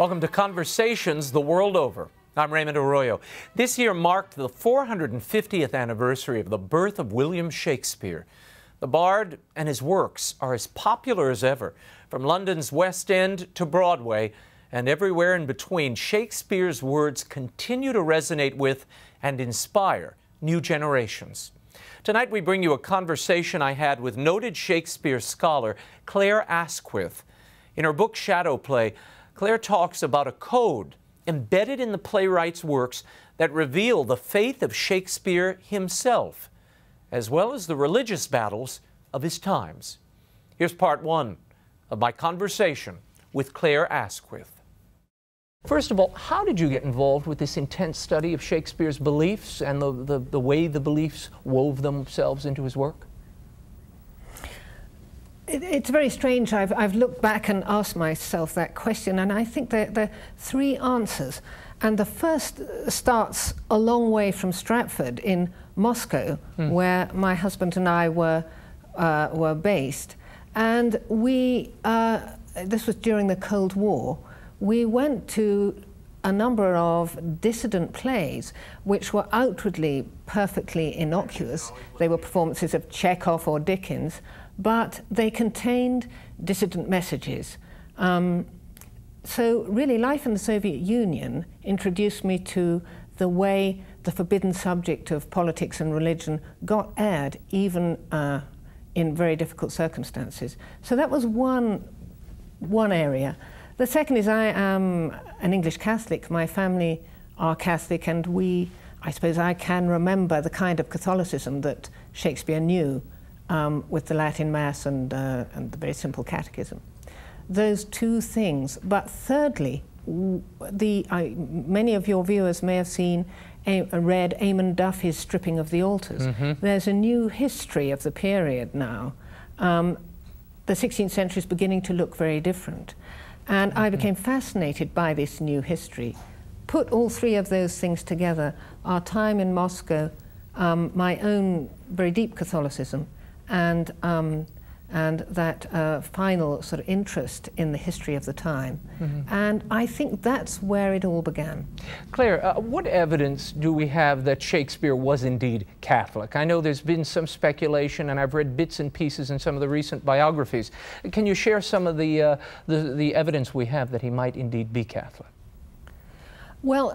Welcome to Conversations the World Over. I'm Raymond Arroyo. This year marked the 450th anniversary of the birth of William Shakespeare. The Bard and his works are as popular as ever. From London's West End to Broadway and everywhere in between, Shakespeare's words continue to resonate with and inspire new generations. Tonight we bring you a conversation I had with noted Shakespeare scholar Clare Asquith. In her book Shadow Play, Clare talks about a code embedded in the playwright's works that reveal the faith of Shakespeare himself, as well as the religious battles of his times. Here's part one of my conversation with Clare Asquith. First of all, how did you get involved with this intense study of Shakespeare's beliefs and the way the beliefs wove themselves into his work? It's very strange. I've looked back and asked myself that question, and I think there are three answers. And the first starts a long way from Stratford in Moscow, where my husband and I were based. And we, this was during the Cold War, we went to a number of dissident plays which were outwardly perfectly innocuous. They were performances of Chekhov or Dickens, but they contained dissident messages. So really, life in the Soviet Union introduced me to the way the forbidden subject of politics and religion got aired, even in very difficult circumstances. So that was one area. The second is I am an English Catholic. My family are Catholic, and I suppose I can remember the kind of Catholicism that Shakespeare knew, with the Latin Mass and the very simple catechism. Those two things. But thirdly, many of your viewers may have read Eamon Duffy's Stripping of the Altars. There's a new history of the period now. The 16th century is beginning to look very different. And I became fascinated by this new history. Put all three of those things together, our time in Moscow, my own very deep Catholicism, and that final sort of interest in the history of the time. And I think that's where it all began. Clare, what evidence do we have that Shakespeare was indeed Catholic? I know there's been some speculation, and I've read bits and pieces in some of the recent biographies. Can you share some of the evidence we have that he might indeed be Catholic? Well,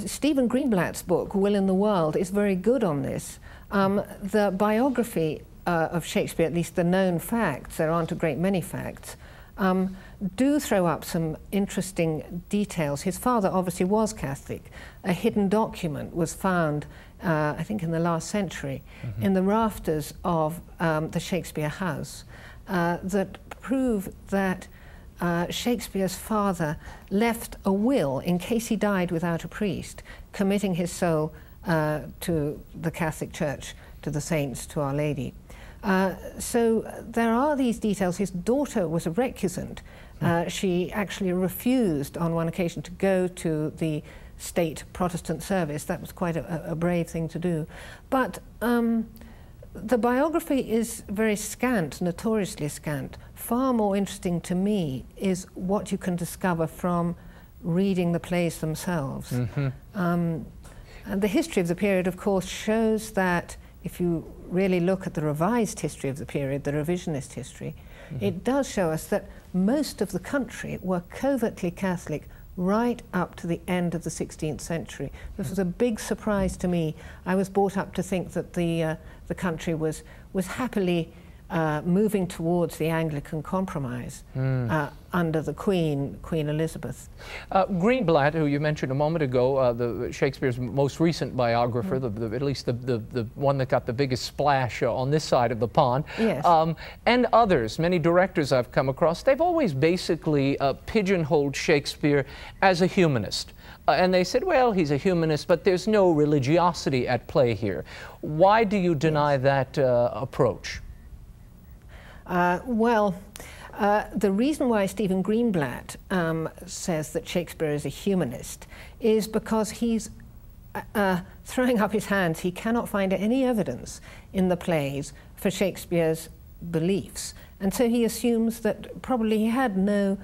Stephen Greenblatt's book, Will in the World, is very good on this. The biography of Shakespeare, at least the known facts, there aren't a great many facts, do throw up some interesting details. His father obviously was Catholic. A hidden document was found, I think in the last century, in the rafters of the Shakespeare house that prove that Shakespeare's father left a will in case he died without a priest, committing his soul to the Catholic Church, to the saints, to Our Lady. So there are these details. His daughter was a recusant. She actually refused on one occasion to go to the state Protestant service. That was quite a brave thing to do. But the biography is very scant, notoriously scant. Far more interesting to me is what you can discover from reading the plays themselves. And the history of the period, of course, shows that if you really look at the revised history of the period, the revisionist history, it does show us that most of the country were covertly Catholic right up to the end of the 16th century. This was a big surprise to me. I was brought up to think that the country was happily moving towards the Anglican compromise under the Queen Elizabeth. Greenblatt, who you mentioned a moment ago, Shakespeare's most recent biographer, at least the one that got the biggest splash on this side of the pond, yes. And others, many directors I've come across, they've always basically pigeonholed Shakespeare as a humanist. And they said, well, he's a humanist, but there's no religiosity at play here. Why do you deny that approach? The reason why Stephen Greenblatt says that Shakespeare is a humanist is because he's throwing up his hands. He cannot find any evidence in the plays for Shakespeare's beliefs. And so he assumes that probably he had no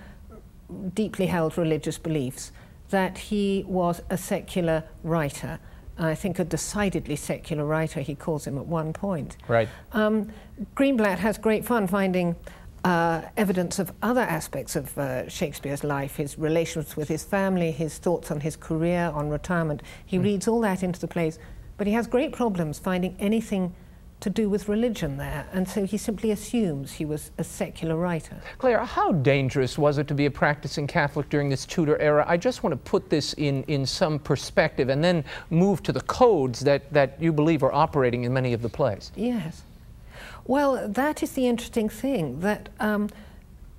deeply held religious beliefs, that he was a secular writer. I think a decidedly secular writer, he calls him at one point. Right. Greenblatt has great fun finding evidence of other aspects of Shakespeare's life, his relations with his family, his thoughts on his career, on retirement. He reads all that into the plays, but he has great problems finding anything to do with religion there, and so he simply assumes he was a secular writer. Clare, how dangerous was it to be a practicing Catholic during this Tudor era? I just want to put this in some perspective and then move to the codes that you believe are operating in many of the plays. Yes. Well, that is the interesting thing, that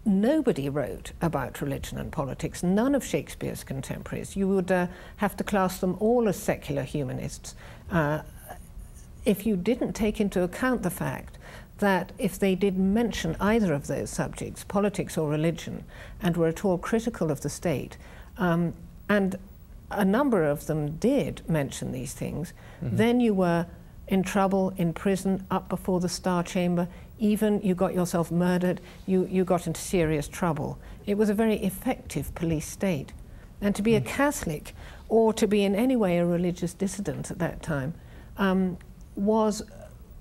nobody wrote about religion and politics. None of Shakespeare's contemporaries. You would have to class them all as secular humanists. If you didn't take into account the fact that if they did mention either of those subjects, politics or religion, and were at all critical of the state, and a number of them did mention these things, then you were in trouble, in prison, up before the Star Chamber, even you got yourself murdered, you got into serious trouble. It was a very effective police state. And to be a Catholic, or to be in any way a religious dissident at that time, was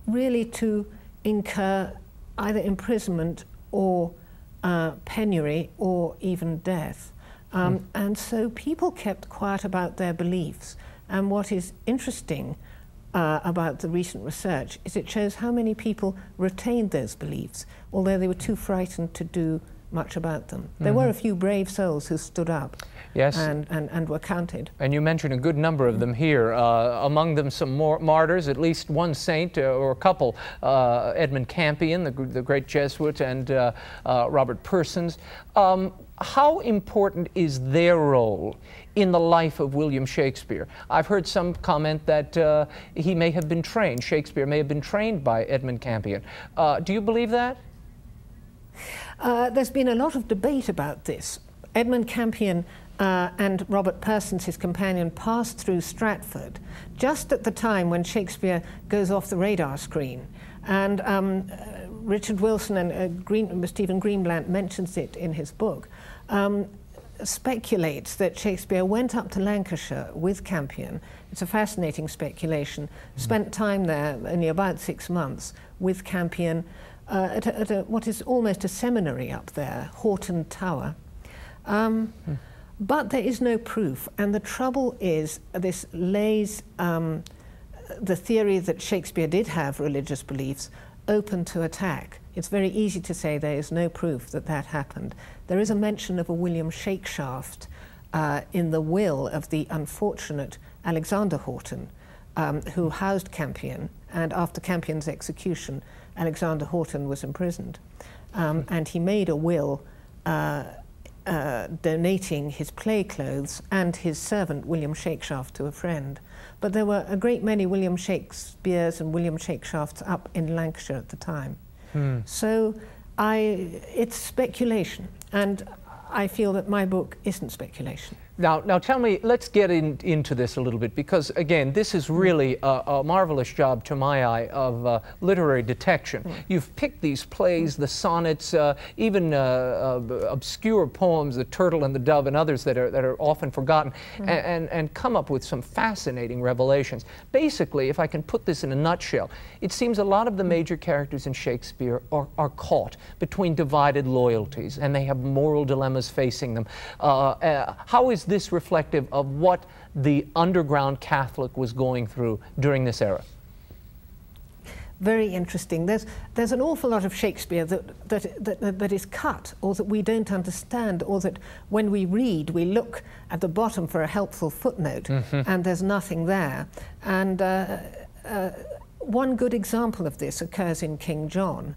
really to incur either imprisonment or penury or even death. And so people kept quiet about their beliefs. And what is interesting about the recent research is it shows how many people retained those beliefs, although they were too frightened to do much about them. There were a few brave souls who stood up. Yes. And were counted. And you mentioned a good number of them here. Among them some more martyrs, at least one saint or a couple, Edmund Campion, the great Jesuit, and Robert Persons. How important is their role in the life of William Shakespeare? I've heard some comment that he may have been trained, Shakespeare may have been trained by Edmund Campion. Do you believe that? There's been a lot of debate about this. Edmund Campion and Robert Persons, his companion, passed through Stratford just at the time when Shakespeare goes off the radar screen. And Richard Wilson and Stephen Greenblatt mentions it in his book, speculates that Shakespeare went up to Lancashire with Campion. It's a fascinating speculation. Spent time there, only about 6 months, with Campion at what is almost a seminary up there, Horton Tower. But there is no proof, and the trouble is this lays the theory that Shakespeare did have religious beliefs open to attack. It's very easy to say there is no proof that that happened. There is a mention of a William Shakeshaft in the will of the unfortunate Alexander Horton, who housed Campion, and after Campion's execution, Alexander Horton was imprisoned. And he made a will donating his play clothes and his servant William Shakeshaft to a friend. But there were a great many William Shakespeares and William Shakeshafts up in Lancashire at the time. So it's speculation, and I feel that my book isn't speculation. Now tell me, let's get into this a little bit, because again, this is really a marvelous job to my eye of literary detection. You've picked these plays, the sonnets, even obscure poems, The Turtle and the Dove and others that are often forgotten, and come up with some fascinating revelations. Basically, if I can put this in a nutshell, it seems a lot of the major characters in Shakespeare are caught between divided loyalties, and they have moral dilemmas facing them. How is this reflective of what the underground Catholic was going through during this era? Very interesting. There's an awful lot of Shakespeare that is cut, or that we don't understand, or that when we read, we look at the bottom for a helpful footnote, and there's nothing there. And one good example of this occurs in King John.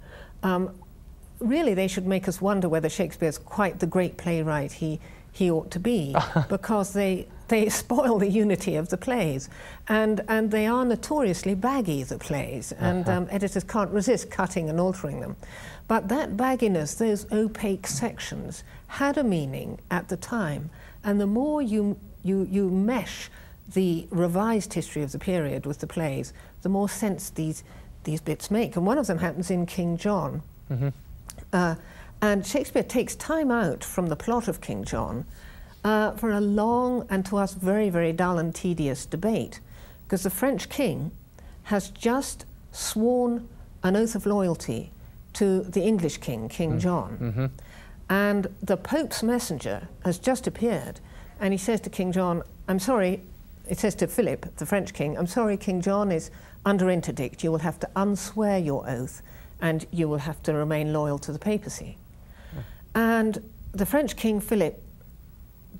Really, they should make us wonder whether Shakespeare's quite the great playwright he ought to be, because they spoil the unity of the plays, and they are notoriously baggy, the plays, and editors can't resist cutting and altering them. But that bagginess, those opaque sections, had a meaning at the time, and the more you mesh the revised history of the period with the plays, the more sense these bits make. And one of them happens in King John. And Shakespeare takes time out from the plot of King John for a long and to us very, very dull and tedious debate, because the French king has just sworn an oath of loyalty to the English king, King John. And the Pope's messenger has just appeared, and he says to King John, I'm sorry, it says to Philip, the French king, I'm sorry, King John is under interdict. You will have to unswear your oath, and you will have to remain loyal to the papacy. And the French king, Philip,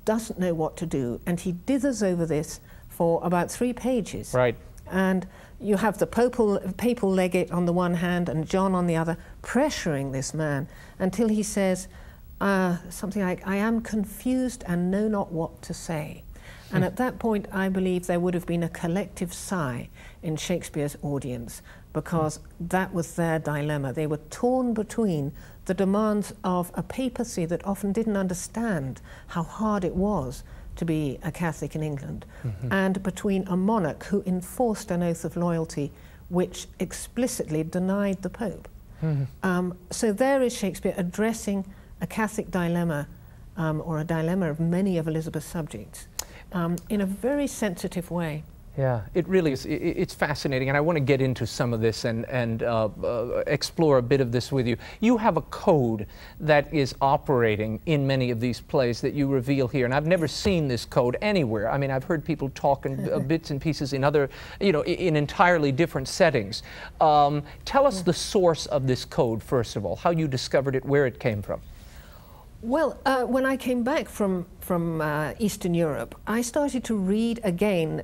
doesn't know what to do, and he dithers over this for about 3 pages. Right. And you have the papal legate on the one hand and John on the other, pressuring this man until he says something like, I am confused and know not what to say. And at that point, I believe there would have been a collective sigh in Shakespeare's audience, because that was their dilemma. They were torn between the demands of a papacy that often didn't understand how hard it was to be a Catholic in England, and between a monarch who enforced an oath of loyalty which explicitly denied the Pope. So there is Shakespeare addressing a Catholic dilemma, or a dilemma of many of Elizabeth's subjects, in a very sensitive way. Yeah, it really is. It's fascinating, and I want to get into some of this and explore a bit of this with you. You have a code that is operating in many of these plays that you reveal here, and I've never seen this code anywhere. I mean, I've heard people talk in bits and pieces in other, in entirely different settings. Tell us the source of this code, first of all, how you discovered it, where it came from. Well, when I came back from Eastern Europe, I started to read again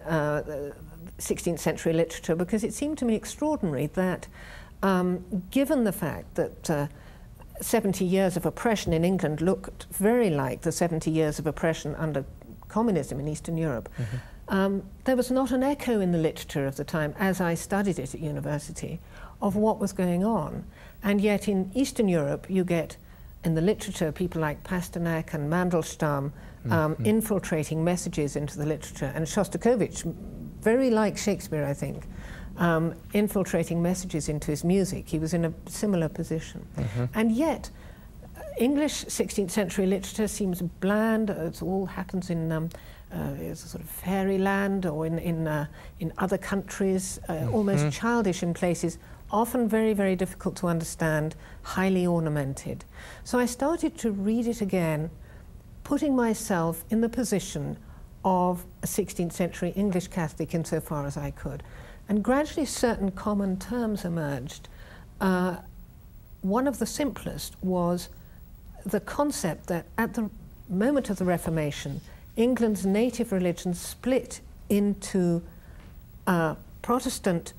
16th century literature, because it seemed to me extraordinary that, given the fact that 70 years of oppression in England looked very like the 70 years of oppression under communism in Eastern Europe, there was not an echo in the literature of the time, as I studied it at university, of what was going on. And yet in Eastern Europe you get, in the literature, people like Pasternak and Mandelstam infiltrating messages into the literature, and Shostakovich, very like Shakespeare, I think, infiltrating messages into his music. He was in a similar position. And yet, English 16th century literature seems bland. It all happens in it's a sort of fairyland, or in other countries, almost childish in places, often very, very difficult to understand, highly ornamented. So I started to read it again, putting myself in the position of a 16th century English Catholic insofar as I could. And gradually certain common terms emerged. One of the simplest was the concept that at the moment of the Reformation, England's native religion split into Protestant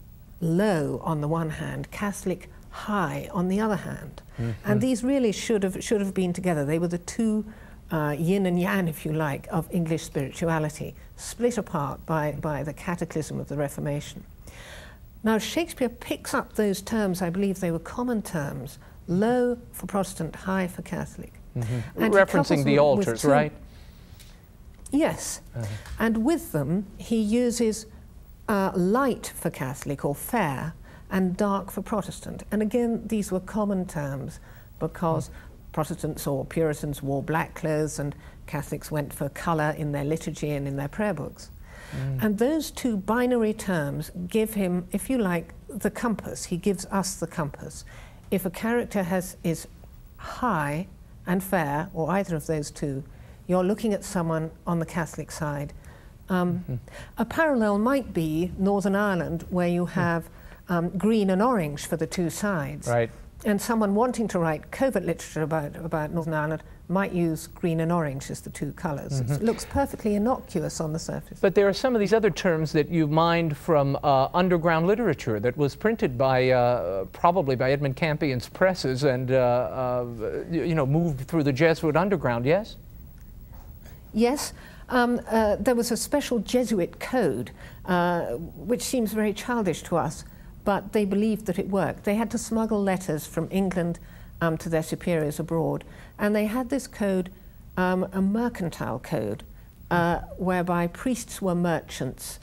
low on the one hand, Catholic high on the other hand. And these really should have been together. They were the two yin and yang, if you like, of English spirituality, split apart by the cataclysm of the Reformation. Now Shakespeare picks up those terms, I believe they were common terms, low for Protestant, high for Catholic. And referencing the altars, right? Yes. And with them he uses light for Catholic, or fair, and dark for Protestant. And again, these were common terms, because Protestants or Puritans wore black clothes and Catholics went for colour in their liturgy and in their prayer books. And those two binary terms give him, if you like, the compass. He gives us the compass. If a character is high and fair, or either of those two, you're looking at someone on the Catholic side. A parallel might be Northern Ireland, where you have green and orange for the two sides. Right. And someone wanting to write covert literature about Northern Ireland might use green and orange as the two colours. It looks perfectly innocuous on the surface. But there are some of these other terms that you mined from underground literature that was printed by, probably by Edmund Campion's presses and, moved through the Jesuit underground, yes? Yes. There was a special Jesuit Code, which seems very childish to us, but they believed that it worked. They had to smuggle letters from England to their superiors abroad, and they had this code, a mercantile code, whereby priests were merchants,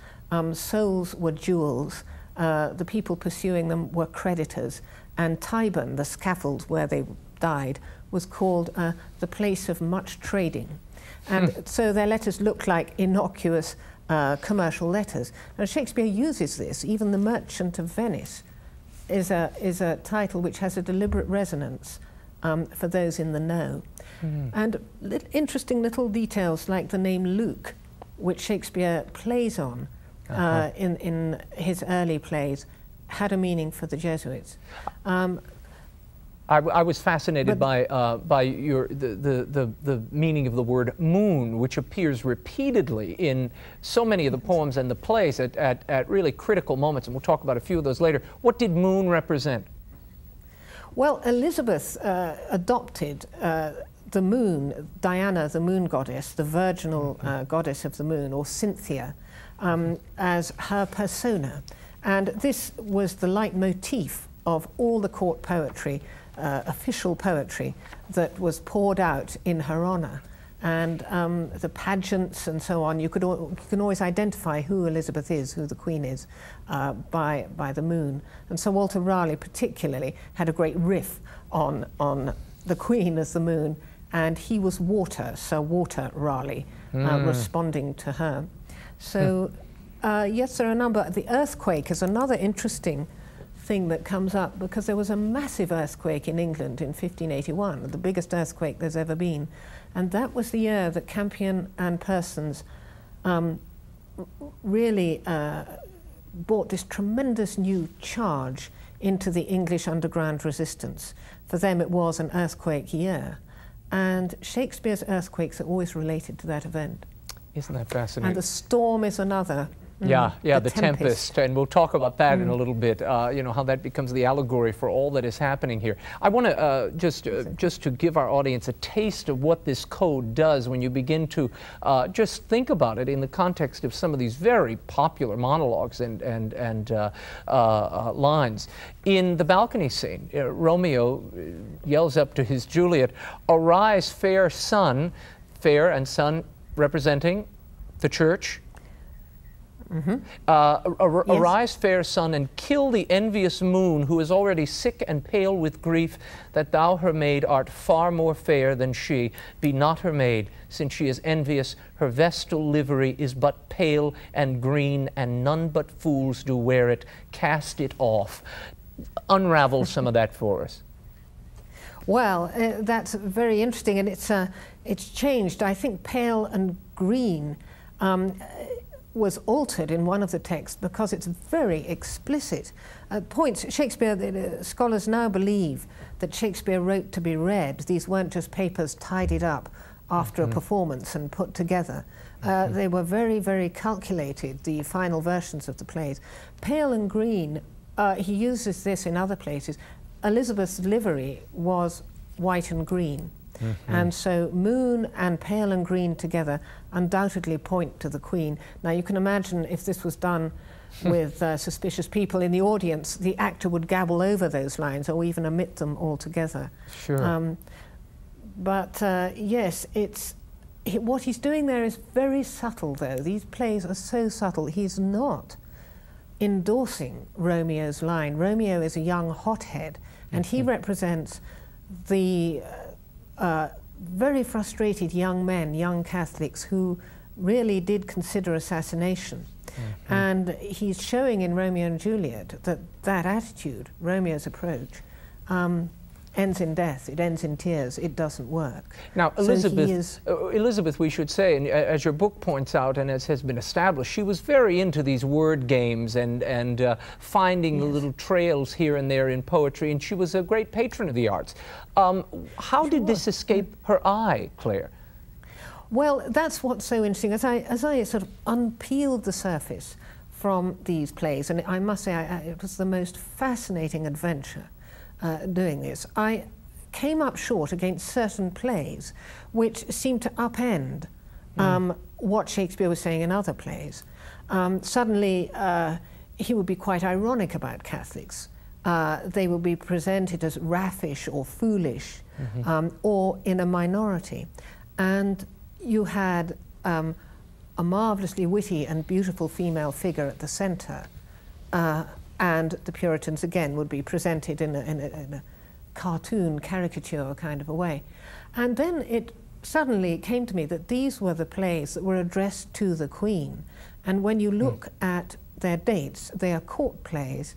souls were jewels, the people pursuing them were creditors, and Tyburn, the scaffold where they died, was called the place of much trading. And so their letters look like innocuous commercial letters. And Shakespeare uses this. Even The Merchant of Venice is a title which has a deliberate resonance for those in the know. And interesting little details like the name Luke, which Shakespeare plays on in his early plays, had a meaning for the Jesuits. I was fascinated by the meaning of the word moon, which appears repeatedly in so many of the poems and the plays at really critical moments, and we'll talk about a few of those later. What did moon represent? Well, Elizabeth adopted the moon, Diana, the moon goddess, the virginal goddess of the moon, or Cynthia, as her persona. And this was the leitmotif of all the court poetry, official poetry, that was poured out in her honor. And the pageants and so on, you can always identify who Elizabeth is, who the Queen is, by the moon. And Sir Walter Raleigh particularly had a great riff on the Queen as the moon, and he was Water, Sir Walter Raleigh, responding to her. So yes, there are a number. The earthquake is another interesting thing that comes up, because there was a massive earthquake in England in 1581, the biggest earthquake there's ever been. And that was the year that Campion and Persons really brought this tremendous new charge into the English underground resistance. For them it was an earthquake year. And Shakespeare's earthquakes are always related to that event. Isn't that fascinating? And the storm is another. Yeah, the tempest, and we'll talk about that in a little bit. You know, how that becomes the allegory for all that is happening here. I want to just to give our audience a taste of what this code does when you begin to just think about it in the context of some of these very popular monologues and lines. In the balcony scene, Romeo yells up to his Juliet, "Arise, fair sun," fair and sun representing the church. Arise, fair sun, and kill the envious moon, who is already sick and pale with grief, that thou her maid art far more fair than she. Be not her maid, since she is envious. Her vestal livery is but pale and green, and none but fools do wear it. Cast it off. Unravel some of that for us. Well, that's very interesting, and it's changed. I think pale and green was altered in one of the texts because it's very explicit. Shakespeare, scholars now believe that Shakespeare wrote to be read. These weren't just papers tidied up after a performance and put together. They were very, very calculated, the final versions of the plays. Pale and green, he uses this in other places. Elizabeth's livery was white and green. And so moon and pale and green together undoubtedly point to the Queen. Now you can imagine if this was done with suspicious people in the audience, the actor would gabble over those lines or even omit them altogether. Sure. Yes, what he's doing there is very subtle, though. These plays are so subtle. He's not endorsing Romeo's line. Romeo is a young hothead, and he represents the very frustrated young men, young Catholics, who really did consider assassination. And he's showing in Romeo and Juliet that that attitude, Romeo's approach, ends in death, it ends in tears, it doesn't work. Now, Elizabeth, we should say, and as your book points out and as has been established, she was very into these word games and finding the little trails here and there in poetry, and she was a great patron of the arts. How did this escape her eye, Clare? Well, that's what's so interesting. As I sort of unpeeled the surface from these plays, and I must say it was the most fascinating adventure doing this, I came up short against certain plays which seemed to upend what Shakespeare was saying in other plays. Suddenly, he would be quite ironic about Catholics. They would be presented as raffish or foolish, or in a minority. And you had a marvelously witty and beautiful female figure at the center, and the Puritans again would be presented in a cartoon caricature kind of a way. And then it suddenly came to me that these were the plays that were addressed to the Queen. And when you look at their dates, they are court plays,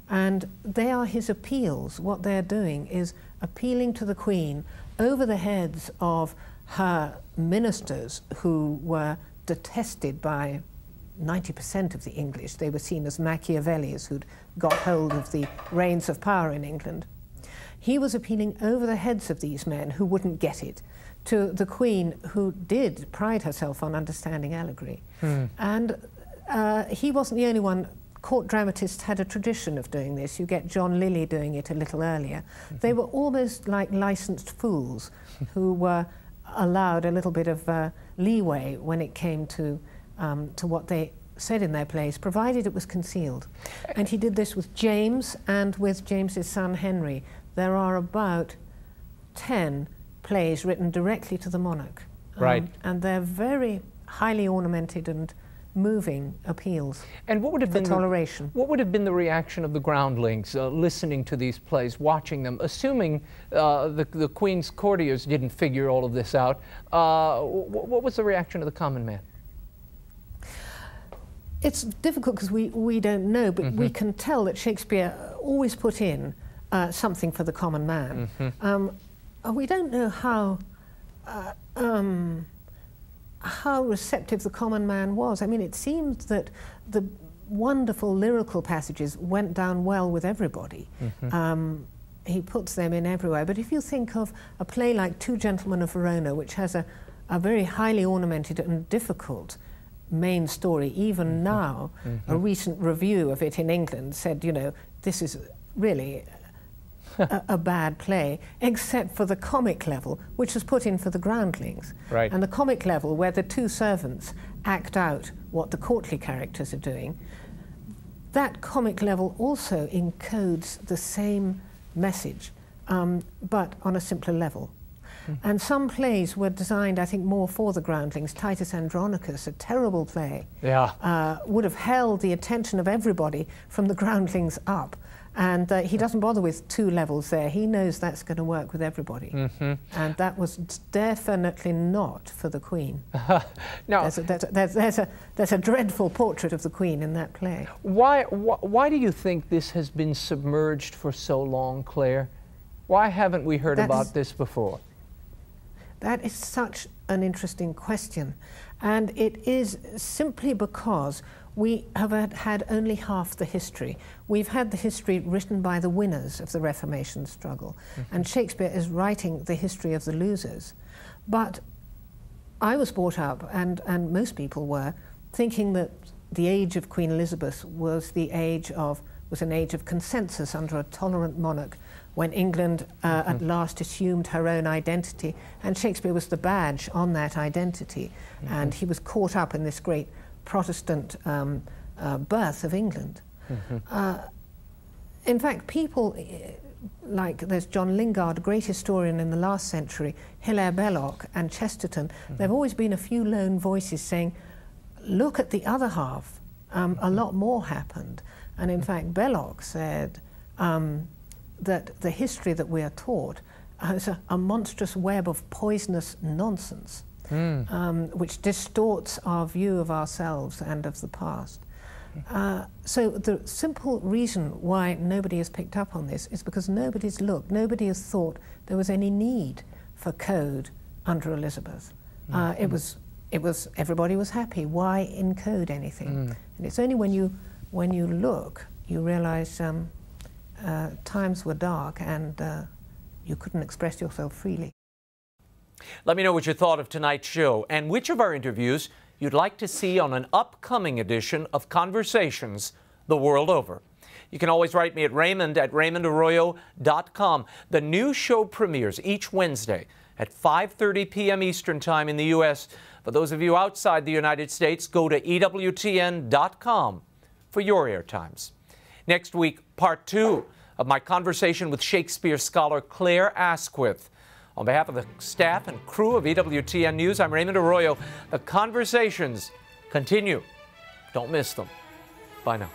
and they are his appeals. What they're doing is appealing to the Queen over the heads of her ministers, who were detested by 90% of the English. They were seen as Machiavellis who'd got hold of the reins of power in England. He was appealing over the heads of these men who wouldn't get it to the Queen, who did pride herself on understanding allegory. And he wasn't the only one. Court dramatists had a tradition of doing this. You get John Lilly doing it a little earlier. They were almost like licensed fools who were allowed a little bit of leeway when it came to what they said in their plays, provided it was concealed. And he did this with James and with James's son Henry. There are about 10 plays written directly to the monarch. Right. And they're very highly ornamented and moving appeals. And what would have been toleration? What would have been the reaction of the groundlings listening to these plays, watching them, assuming the Queen's courtiers didn't figure all of this out? What was the reaction of the common man? It's difficult because we don't know, but we can tell that Shakespeare always put in something for the common man. We don't know how receptive the common man was. I mean, it seemed that the wonderful lyrical passages went down well with everybody. He puts them in everywhere. But if you think of a play like Two Gentlemen of Verona, which has a very highly ornamented and difficult main story, even now, a recent review of it in England said, you know, this is really a bad play, except for the comic level, which was put in for the groundlings. Right. And the comic level, where the two servants act out what the courtly characters are doing, that comic level also encodes the same message, but on a simpler level. And some plays were designed, I think, more for the groundlings. Titus Andronicus, a terrible play, would have held the attention of everybody from the groundlings up. And he doesn't bother with two levels there. He knows that's going to work with everybody. And that was definitely not for the Queen. Now, there's a dreadful portrait of the Queen in that play. Why do you think this has been submerged for so long, Clare? Why haven't we heard about this before? That is such an interesting question. And it is simply because we have had only half the history. We've had the history written by the winners of the Reformation struggle, and Shakespeare is writing the history of the losers. But I was brought up, and most people were, thinking that the age of Queen Elizabeth was an age of consensus under a tolerant monarch, when England at last assumed her own identity, and Shakespeare was the badge on that identity, and he was caught up in this great Protestant birth of England. In fact, people like, there's John Lingard, a great historian in the last century, Hilaire Belloc and Chesterton, there have always been a few lone voices saying, look at the other half, a lot more happened. And in fact, Belloc said that the history that we are taught is a monstrous web of poisonous nonsense, which distorts our view of ourselves and of the past. So the simple reason why nobody has picked up on this is because nobody's looked, nobody has thought there was any need for code under Elizabeth. Everybody was happy. Why encode anything? And it's only when you look, you realize times were dark and you couldn't express yourself freely. Let me know what you thought of tonight's show and which of our interviews you'd like to see on an upcoming edition of Conversations the World Over. You can always write me at Raymond at RaymondArroyo.com. The new show premieres each Wednesday at 5:30 p.m. Eastern Time in the U.S. For those of you outside the United States, go to EWTN.com for your airtimes. Next week, part 2 of my conversation with Shakespeare scholar Clare Asquith. On behalf of the staff and crew of EWTN News, I'm Raymond Arroyo. The conversations continue. Don't miss them. Bye now.